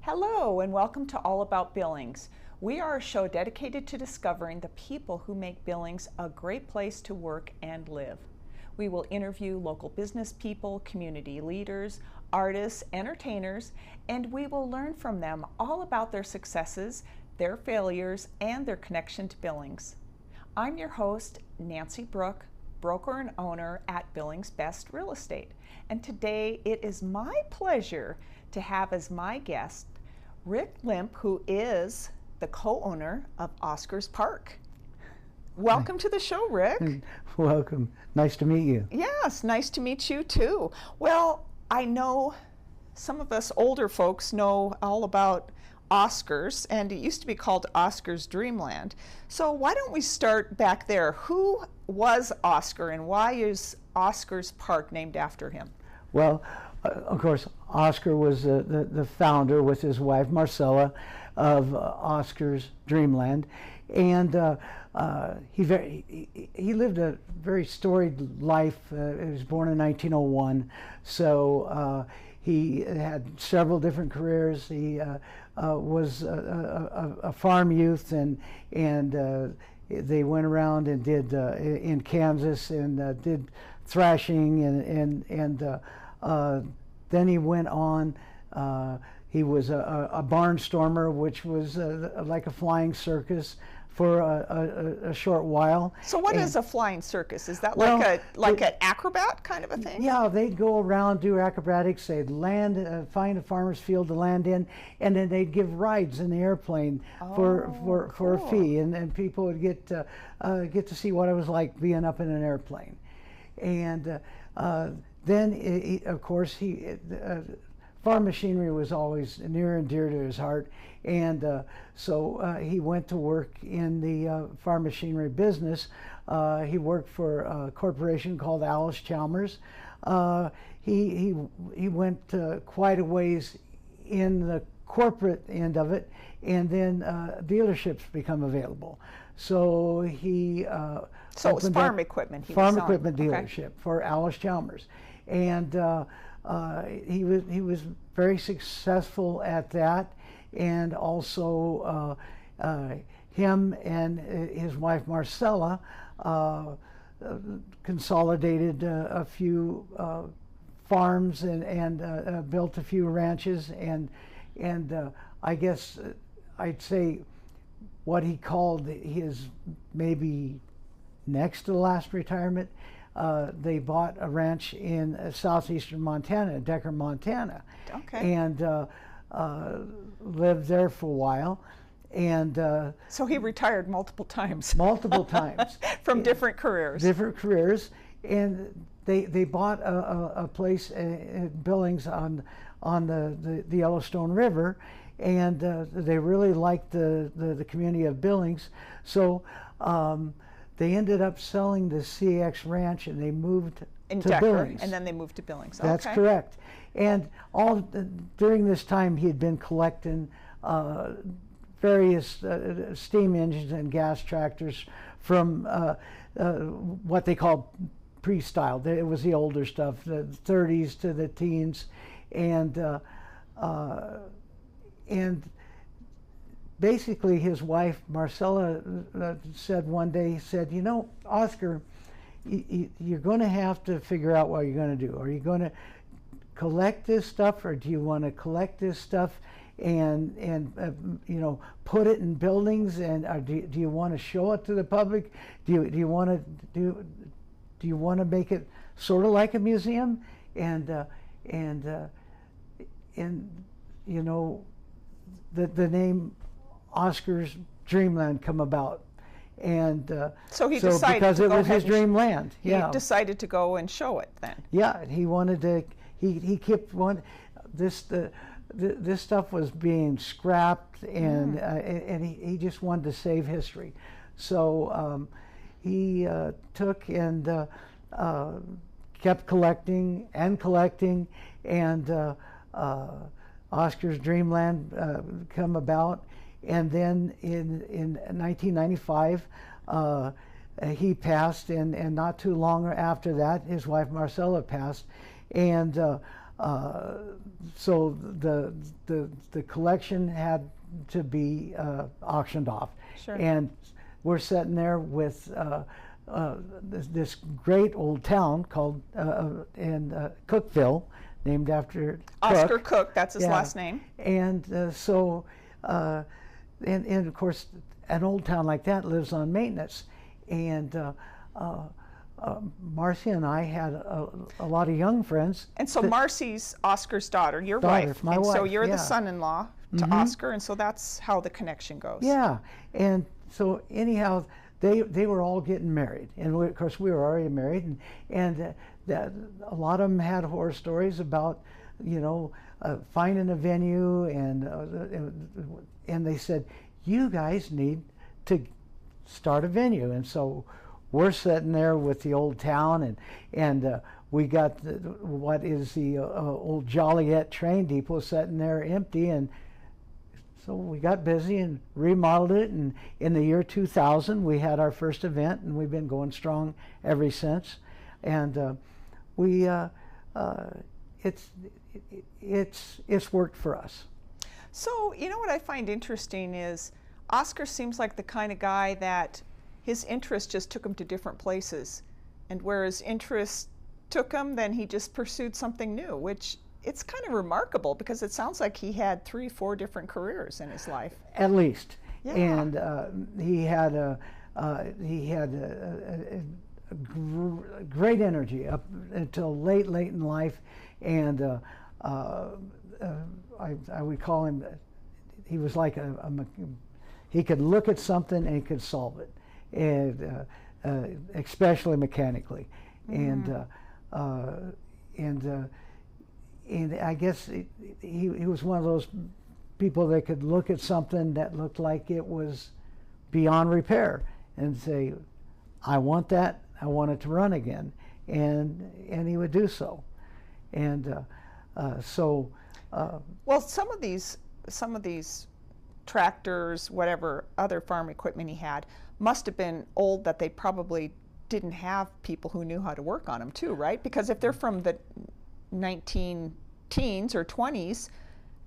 Hello and welcome to All About Billings. We are a show dedicated to discovering the people who make Billings a great place to work and live. We will interview local business people, community leaders, artists, entertainers, and we will learn from them all about their successes, their failures, and their connection to Billings. I'm your host, Nancy Brook, broker and owner at Billings Best Real Estate. And today it is my pleasure to have as my guest Rick Limpp, who is the co-owner of Oscar's Park. Welcome to the show, Rick. Welcome. Nice to meet you. Yes, nice to meet you too. Well, I know some of us older folks know all about Oscar's, and it used to be called Oscar's Dreamland. So why don't we start back there? Who was Oscar, and why is Oscar's Park named after him? Well, of course, Oscar was the founder with his wife Marcella of Oscar's Dreamland, and he lived a very storied life. He was born in 1901, so he had several different careers. He was a farm youth, and they went around and did in Kansas and did thrashing, and then he went on. He was a barnstormer, which was like a flying circus for a short while. So what is a flying circus? Is that like an acrobat kind of a thing? Yeah, they'd go around, do acrobatics. They'd land, find a farmer's field to land in, and then they'd give rides in the airplane for a fee, and people would get to see what it was like being up in an airplane. And then, of course, farm machinery was always near and dear to his heart, and so he went to work in the farm machinery business. He worked for a corporation called Alice Chalmers. He went quite a ways in the corporate end of it, and then dealerships become available. So he so it was farm equipment. Farm equipment dealership for Alice Chalmers, and he was very successful at that, and also him and his wife Marcella consolidated a few farms and built a few ranches, and I guess I'd say what he called his maybe next to the last retirement. They bought a ranch in southeastern Montana, Decker, Montana, and lived there for a while. And so he retired multiple times. Multiple times from different careers. Different careers, and they bought a place in Billings on the Yellowstone River, and they really liked the community of Billings, so. They ended up selling the CX Ranch, and they moved to Decker, Billings. And then they moved to Billings. That's correct. And during this time, he had been collecting various steam engines and gas tractors from what they call pre-style. It was the older stuff, the 30s to the teens, and basically, his wife, Marcella, said one day, you know, Oscar, you're going to have to figure out what you're going to do. Are you going to collect this stuff, or do you want to collect this stuff and you know, put it in buildings, and do you want to show it to the public? Do you want to make it sort of like a museum? And you know, the name Oscar's Dreamland come about, and so he decided because to it was his dreamland. He decided to go and show it then. Yeah, he wanted to. He kept one. This stuff was being scrapped, and he just wanted to save history. So he took and kept collecting, and Oscar's Dreamland come about. And then in 1995, he passed, and not too long after that, his wife Marcella passed, and so the collection had to be auctioned off. Sure. And we're sitting there with this great old town called in Cookville, named after Oscar Cook, that's his last name. And and of course, an old town like that lives on maintenance. And Marcy and I had a lot of young friends. And so Marcy's Oscar's daughter, your wife. My and wife, so you're yeah. the son-in-law to Oscar, and so that's how the connection goes. Yeah, and so anyhow, they were all getting married, and of course we were already married, and a lot of them had horror stories about, you know, finding a venue, and they said, you guys need to start a venue. And so we're sitting there with the old town, and we got what is the old Joliet train depot sitting there empty, and so we got busy and remodeled it, and in the year 2000 we had our first event, and we've been going strong ever since. And it's worked for us. So, you know what I find interesting is Oscar seems like the kind of guy that his interest just took him to different places, and where his interest took him, then he just pursued something new, which it's kind of remarkable because it sounds like he had 3-4 different careers in his life. At least. Yeah. And he had a great energy up until late in life, and I would call him, he was like he could look at something and he could solve it, and especially mechanically. And I guess he was one of those people that could look at something that looked like it was beyond repair and say, I want that, I want it to run again, and he would do so. And well, some of these tractors, whatever other farm equipment he had, must have been old, that they probably didn't have people who knew how to work on them too, right? Because if they're from the 19 teens or 20s,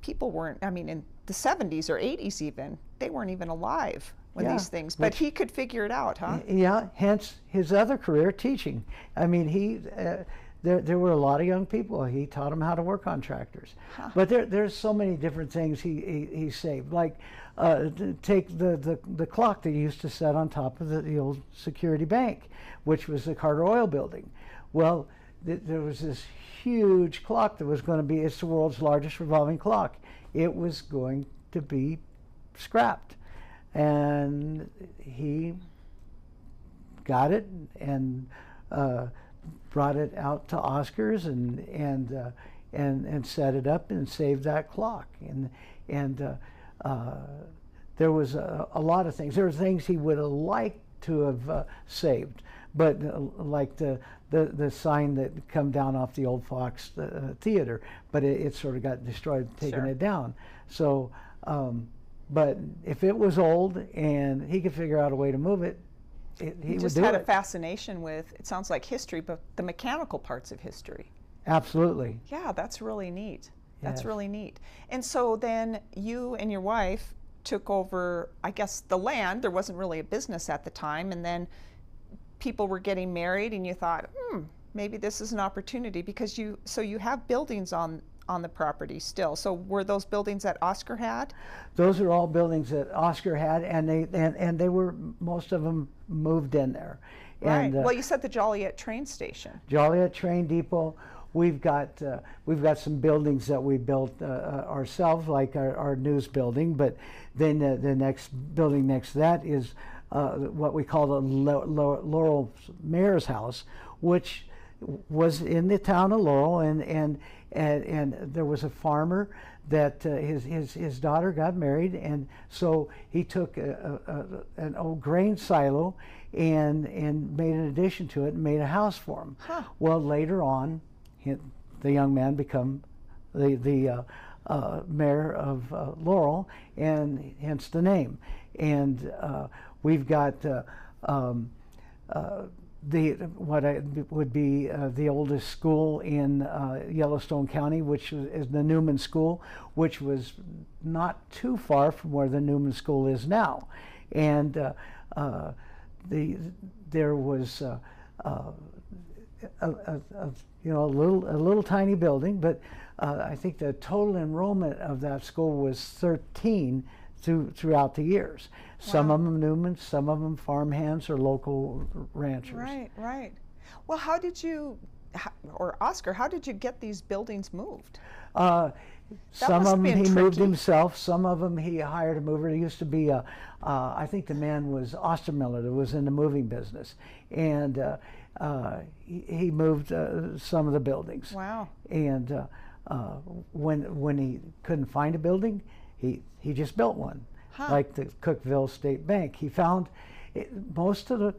people weren't, I mean, in the 70s or 80s even, they weren't even alive when these things, but he could figure it out, huh? Yeah, hence his other career, teaching. I mean, there were a lot of young people. He taught them how to work on tractors. Huh. But there's so many different things he saved. Like take the clock that he used to set on top of the old Security Bank, which was the Carter Oil Building. Well, there was this huge clock that was going to be, it's the world's largest revolving clock. It was going to be scrapped. And he got it and brought it out to Oscar's and set it up and saved that clock. And there was a lot of things. There were things he would have liked to have saved, but like the sign that come down off the old Fox Theater, but it sort of got destroyed, taking it down. So, but if it was old and he could figure out a way to move it, he just would do had it. a fascination with, it sounds like history, but the mechanical parts of history. Absolutely. Yeah, that's really neat. That's Yes. really neat. And so then you and your wife took over, I guess, the land. There wasn't really a business at the time, and then people were getting married, and you thought, maybe this is an opportunity, because you have buildings on the property still. So were those buildings that Oscar had? Those are all buildings that Oscar had, and they were, most of them moved in there. Right. And, well, you said the Joliet train station. Joliet train depot. We've got some buildings that we built ourselves, like our news building. But then the next building next to that is what we call the Laurel Mayor's House, which was in the town of Laurel, and there was a farmer that his daughter got married, and so he took an old grain silo and made an addition to it and made a house for him. Huh. Well, later on, the young man become the mayor of Laurel, and hence the name. And we've got would be the oldest school in Yellowstone County, which is the Newman School, which was not too far from where the Newman School is now, and there was a little tiny building, but I think the total enrollment of that school was 13 throughout the years. Wow. Some of them Newmans, some of them farmhands or local ranchers. Right, right. Well, how did you, or Oscar, how did you get these buildings moved? Some of them he moved himself. Some of them he hired a mover. There used to be I think the man was Ostermiller that was in the moving business, and he moved some of the buildings. Wow. And when he couldn't find a building, he just built one. Huh. Like the Cookeville State Bank. He found most of the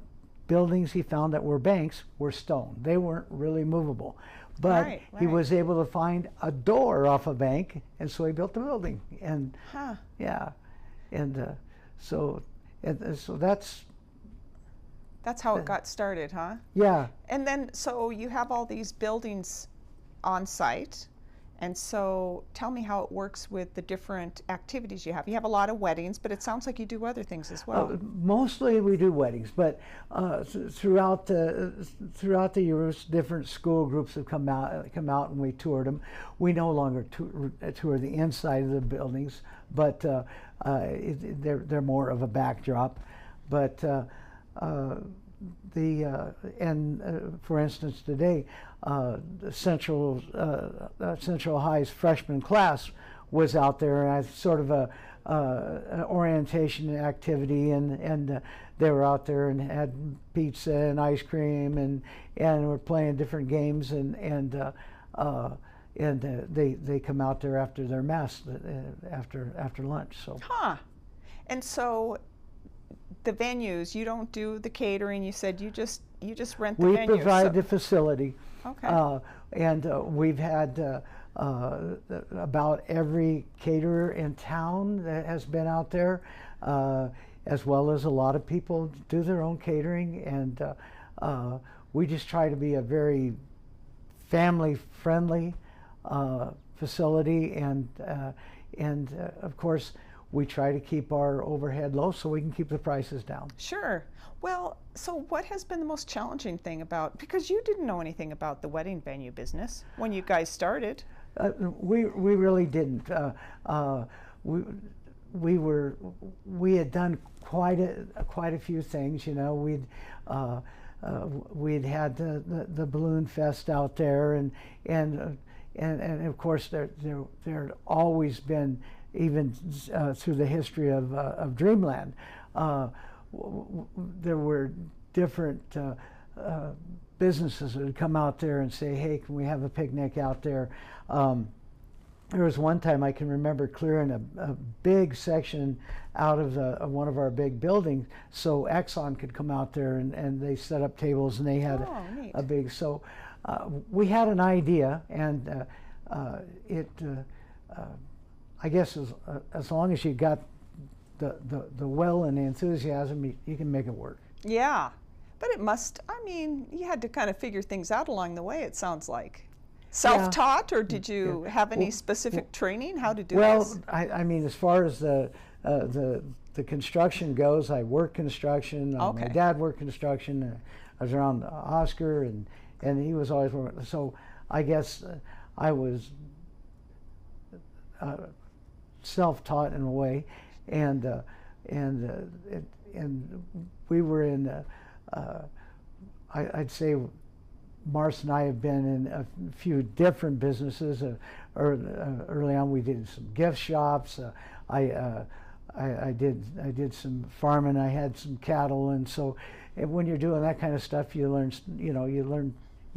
buildings he found that were banks were stone. They weren't really movable. But right. he was able to find a door off a bank, and so he built the building. And yeah, and so that's how it got started, huh? Yeah. And then so you have all these buildings on site. And so tell me how it works with the different activities you have. You have a lot of weddings, but it sounds like you do other things as well. Mostly we do weddings, but throughout the years, different school groups have come out and we toured them. We no longer tour the inside of the buildings, but they're more of a backdrop. But for instance, today, Central High's freshman class was out there as sort of an orientation activity, and they were out there and had pizza and ice cream and were playing different games, and they come out there after their mess after lunch. So. Huh. And so the venues, you don't do the catering. You said you just rent the venue. We provide the facility. Okay. And we've had about every caterer in town that has been out there, as well as a lot of people do their own catering. And we just try to be a very family-friendly facility. And of course, we try to keep our overhead low so we can keep the prices down. Sure. Well, so what has been the most challenging thing about, because you didn't know anything about the wedding venue business when you guys started. We really didn't. We had done quite a few things. You know, we'd had the balloon fest out there, and of course there had always been, even through the history of Dreamland, there were different businesses that would come out there and say, hey, can we have a picnic out there? There was one time I can remember clearing a big section out of one of our big buildings so Exxon could come out there, and they set up tables, and they had a big, so we had an idea, and I guess as long as you got the will and the enthusiasm, you can make it work. Yeah, but it must, I mean, you had to kind of figure things out along the way, it sounds like. Self-taught, or did you have any specific training how to do this? Well, I mean, as far as the construction goes, I worked construction. Okay. My dad worked construction. I was around Oscar, and he was always working. So I guess I was self-taught in a way, and we were in. I'd say Marce and I have been in a few different businesses. Early on, we did some gift shops. I did some farming. I had some cattle, and so when you're doing that kind of stuff, you learn.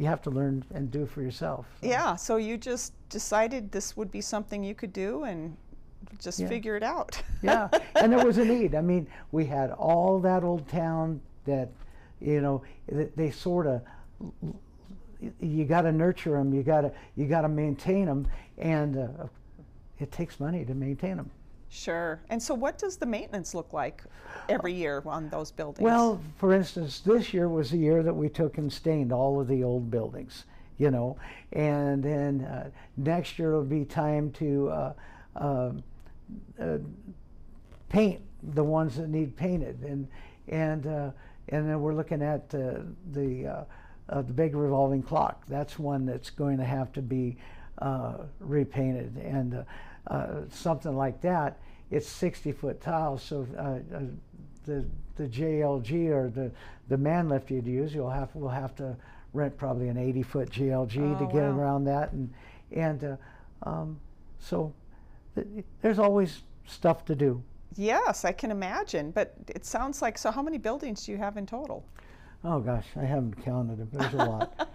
You have to learn and do for yourself. So. Yeah. So you just decided this would be something you could do, and just figure it out. Yeah, and there was a need. I mean, we had all that old town that, they sort of. You got to nurture them. You got to maintain them, and it takes money to maintain them. Sure. And so what does the maintenance look like every year on those buildings? Well, for instance, this year was the year that we took and stained all of the old buildings, you know, and then next year it'll be time to paint the ones that need painted, and then we're looking at the big revolving clock. That's one that's going to have to be repainted, and something like that. It's 60-foot tiles, so the JLG or the man lift you'd use, we'll have to rent probably an 80-foot JLG to get around that, and so there's always stuff to do. Yes, I can imagine. But it sounds like, so how many buildings do you have in total? Oh gosh, I haven't counted them. There's a lot.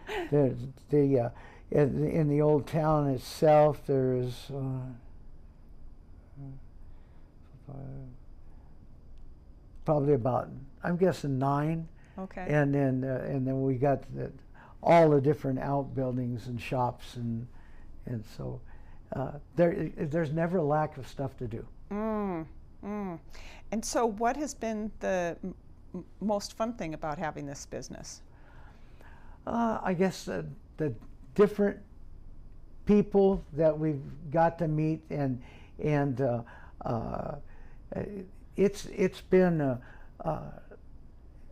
In the old town itself, there's probably about, I'm guessing 9. Okay. And then we got all the different outbuildings and shops, and so there's never a lack of stuff to do. And so what has been the most fun thing about having this business? I guess the different people that we've got to meet, and it's been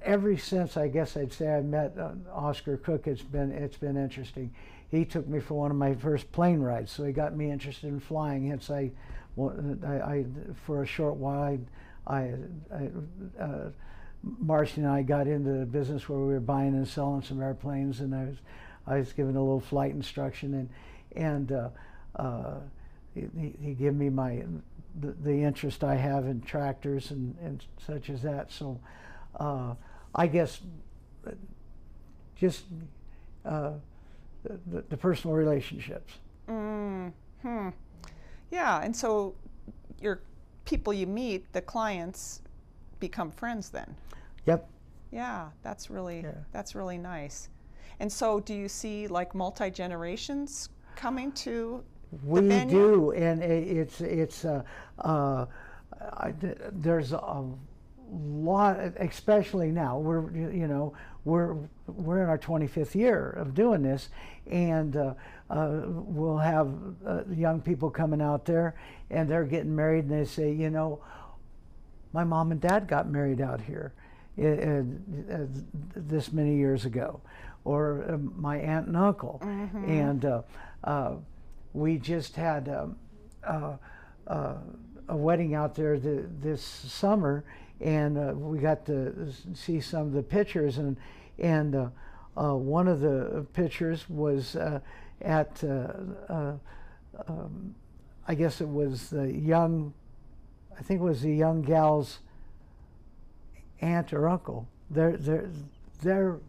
ever since, I guess I'd say, I met Oscar Cook. It's been interesting. He took me for one of my first plane rides, so he got me interested in flying. Hence, I for a short while, Marcy and I got into the business where we were buying and selling some airplanes, and I was given a little flight instruction, and he gave me the interest I have in tractors and such as that. So I guess just the personal relationships. Yeah, and so your people you meet, the clients, become friends then. Yep. Yeah, that's really nice. And so do you see like multi-generations coming to the venue? We do, and there's a lot, especially now. We're in our 25th year of doing this, and we'll have young people coming out there, and they're getting married, and they say, my mom and dad got married out here this many years ago, or my aunt and uncle. And we just had a wedding out there this summer, and we got to see some of the pictures, and one of the pictures was at I guess it was the young gal's aunt or uncle. Their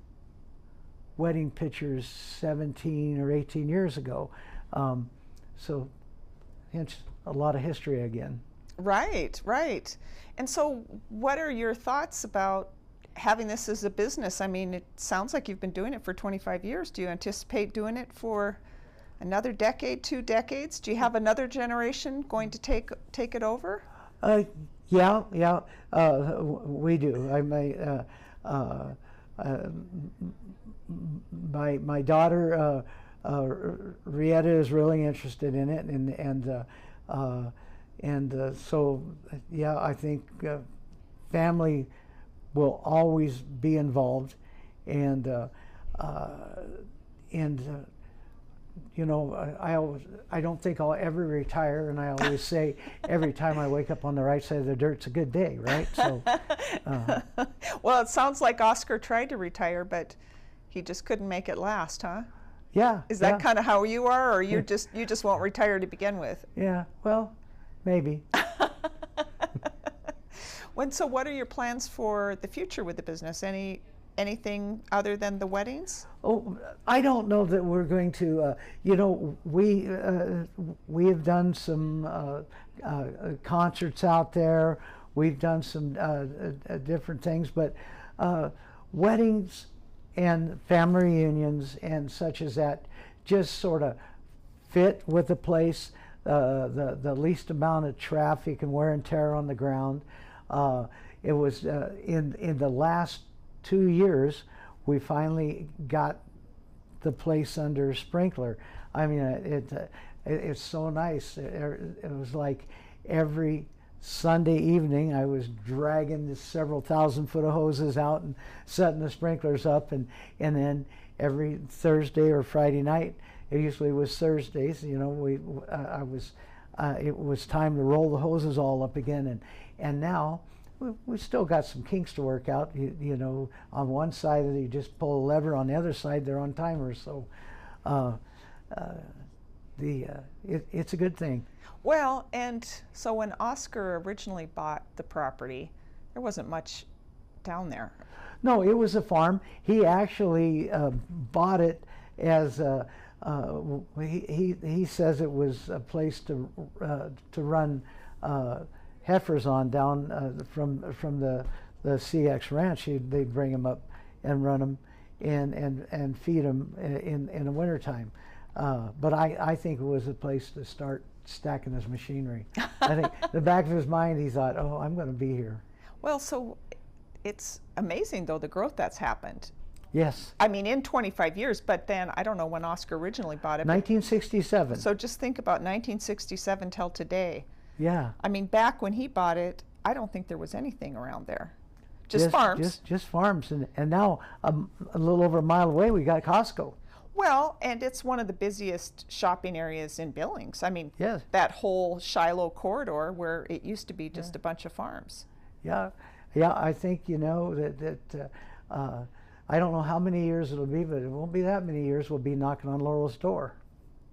wedding pictures 17 or 18 years ago. So hence a lot of history again. Right. And so what are your thoughts about having this as a business? I mean, it sounds like you've been doing it for 25 years. Do you anticipate doing it for another decade, 2 decades? Do you have another generation going to take it over? Yeah, we do. My daughter Rietta is really interested in it, and so yeah, I think family will always be involved, and I don't think I'll ever retire, and I always say every time I wake up on the right side of the dirt, it's a good day, right? So, well, it sounds like Oscar tried to retire, but he just couldn't make it last, huh? Yeah. Is that kind of how you are, or you just won't retire to begin with? Yeah. Well, maybe. So what are your plans for the future with the business? Anything other than the weddings? Oh, I don't know that we're going to. We have done some concerts out there. We've done some different things, but weddings and family reunions and such as that just sort of fit with the place. the least amount of traffic and wear and tear on the ground. It was in the last 2 years we finally got the place under sprinkler. I mean, it's so nice. It was like every Sunday evening I was dragging the several thousand foot of hoses out and setting the sprinklers up, and then every Thursday or Friday night, it usually was Thursdays, you know, it was time to roll the hoses all up again, and now we still got some kinks to work out. You know, on one side you just pull a lever, on the other side they're on timers, so it's a good thing. Well, and so when Oscar originally bought the property, there wasn't much down there. No, it was a farm. He actually bought it as he says it was a place to run heifers on down from the CX ranch. They'd bring them up and run them and feed them in the wintertime. But I think it was a place to start stacking this machinery. I think the back of his mind, he thought, oh, I'm going to be here. Well, so it's amazing, though, the growth that's happened. Yes. I mean, in 25 years, but then I don't know when Oscar originally bought it. 1967. So just think about 1967 till today. Yeah. I mean, back when he bought it, I don't think there was anything around there. Just farms. Just farms. And now a little over a mile away, we got Costco. Well, and it's one of the busiest shopping areas in Billings. I mean, yes. That whole Shiloh corridor where it used to be just a bunch of farms. Yeah. Yeah, I think, you know, that I don't know how many years it'll be, but it won't be that many years we'll be knocking on Laurel's door.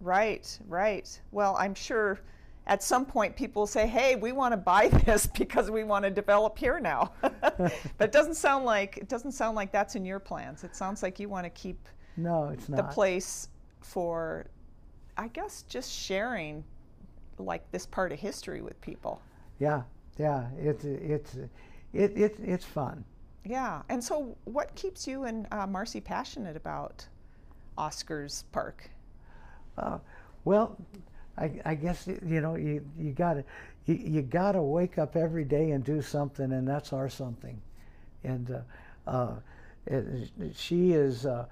Right, right. Well, I'm sure at some point people will say, hey, we want to buy this because we want to develop here now. But it doesn't sound like that's in your plans. It sounds like you want to keep it's not. the place for, I guess, just sharing like this part of history with people. Yeah, it's fun. Yeah, and so what keeps you and Marcy passionate about Oscar's Park? Well, I guess, you know, you gotta wake up every day and do something, and that's our something. And she's a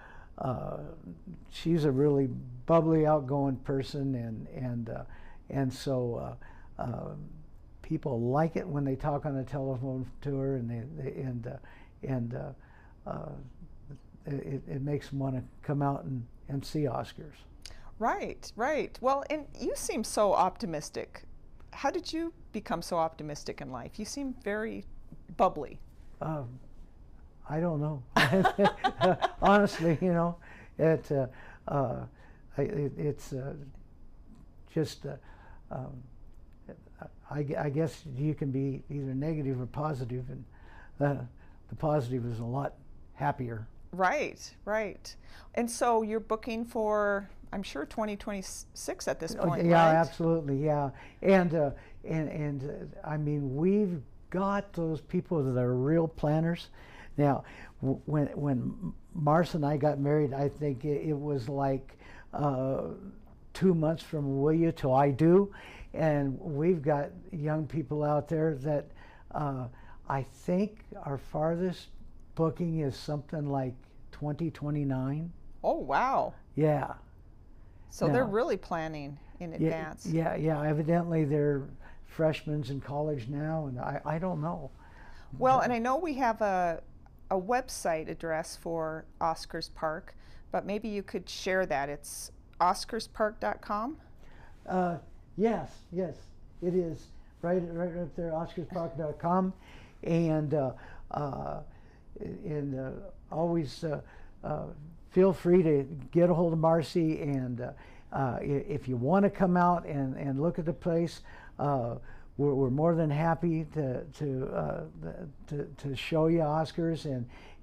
really bubbly, outgoing person, and so people like it when they talk on the telephone to her, and it makes them want to come out and see Oscars. Right, right. Well, and you seem so optimistic. How did you become so optimistic in life? You seem very bubbly. I don't know. Honestly, you know, it's just. I guess you can be either negative or positive, and the positive is a lot happier. Right, right. And so you're booking for, I'm sure, 2026 at this point, yeah, right? Absolutely, yeah. And I mean, we've got those people that are real planners. Now, when Marcia and I got married, I think it was like 2 months from will you till I do. And we've got young people out there that I think our farthest booking is something like 2029. Oh, wow. Yeah. So they're really planning in advance. Yeah. Evidently they're freshmen in college now, and I don't know. Well, and I know we have a website address for Oscars Park, but maybe you could share that. It's oscarspark.com? Yes, it is. Right up there, oscarspark.com, and always feel free to get a hold of Marcy, and if you want to come out and look at the place, we're more than happy to show you Oscars,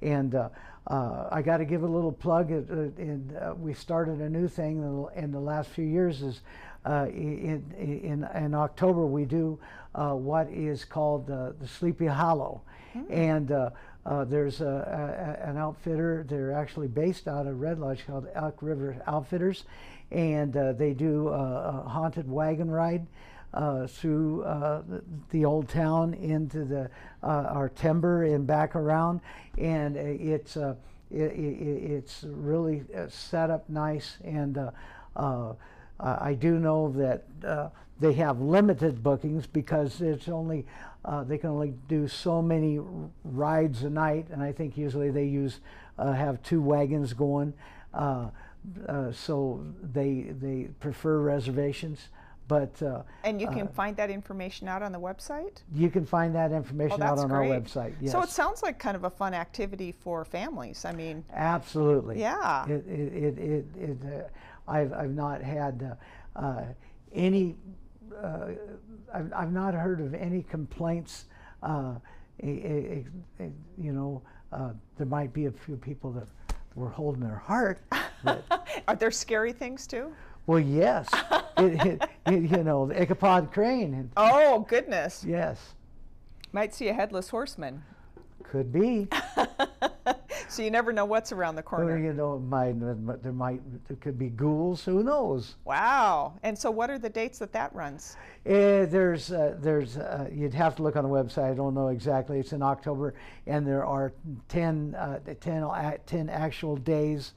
and I got to give a little plug. We started a new thing in the last few years. Is in October we do what is called the Sleepy Hollow, and there's an outfitter. They're actually based out of Red Lodge called Elk River Outfitters, and they do a haunted wagon ride through the old town into the our timber and back around, and it's really set up nice. And I do know that they have limited bookings because it's only they can only do so many rides a night, and I think usually they have 2 wagons going, so they prefer reservations. But and you can find that information out on the website? You can find that information out on our website. Yes. So it sounds like kind of a fun activity for families. I mean, absolutely. Yeah. I've not had any. I've not heard of any complaints. You know, there might be a few people that were holding their heart. Are there scary things too? Well, yes. You know, the Ichabod Crane. Oh, goodness. Yes. Might see a headless horseman. Could be. So you never know what's around the corner. You know, there could be ghouls. Who knows? Wow. And so, what are the dates that runs? There's you'd have to look on the website. I don't know exactly. It's in October, and there are 10 actual days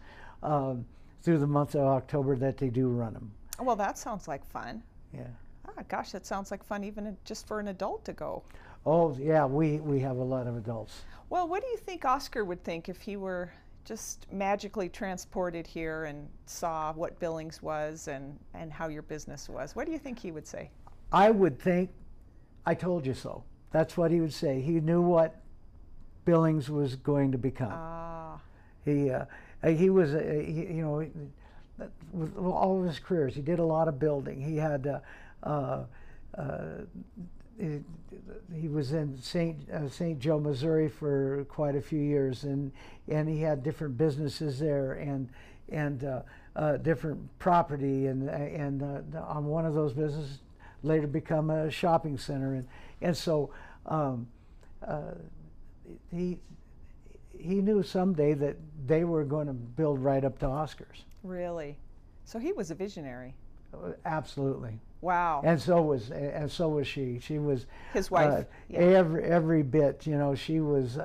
through the month of October that they do run them. Well, that sounds like fun. Yeah. Ah, gosh, that sounds like fun even just for an adult to go. Oh, yeah, we have a lot of adults. Well, what do you think Oscar would think if he were just magically transported here and saw what Billings was and how your business was? What do you think he would say? I would think, I told you so. That's what he would say. He knew what Billings was going to become. Ah. He was, you know, with all of his careers, he did a lot of building. He had, he was in St. Joe, Missouri for quite a few years, and he had different businesses there and different property, and on one of those businesses later become a shopping center, and so he knew someday that they were going to build right up to Oscar's. Really? So he was a visionary. Absolutely. Wow. And so was she. She was his wife. Yeah. Every bit. You know, she was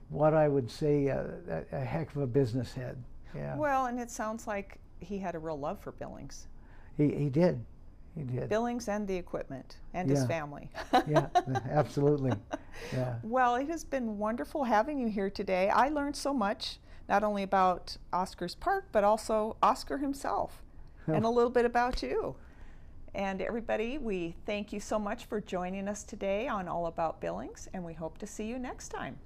what I would say a heck of a business head. Yeah. Well, and it sounds like he had a real love for Billings. He did. He did. Billings and the equipment and his family. Yeah, absolutely. Yeah. Well, it has been wonderful having you here today. I learned so much, not only about Oscar's Park, but also Oscar himself and a little bit about you. And everybody, we thank you so much for joining us today on All About Billings, and we hope to see you next time.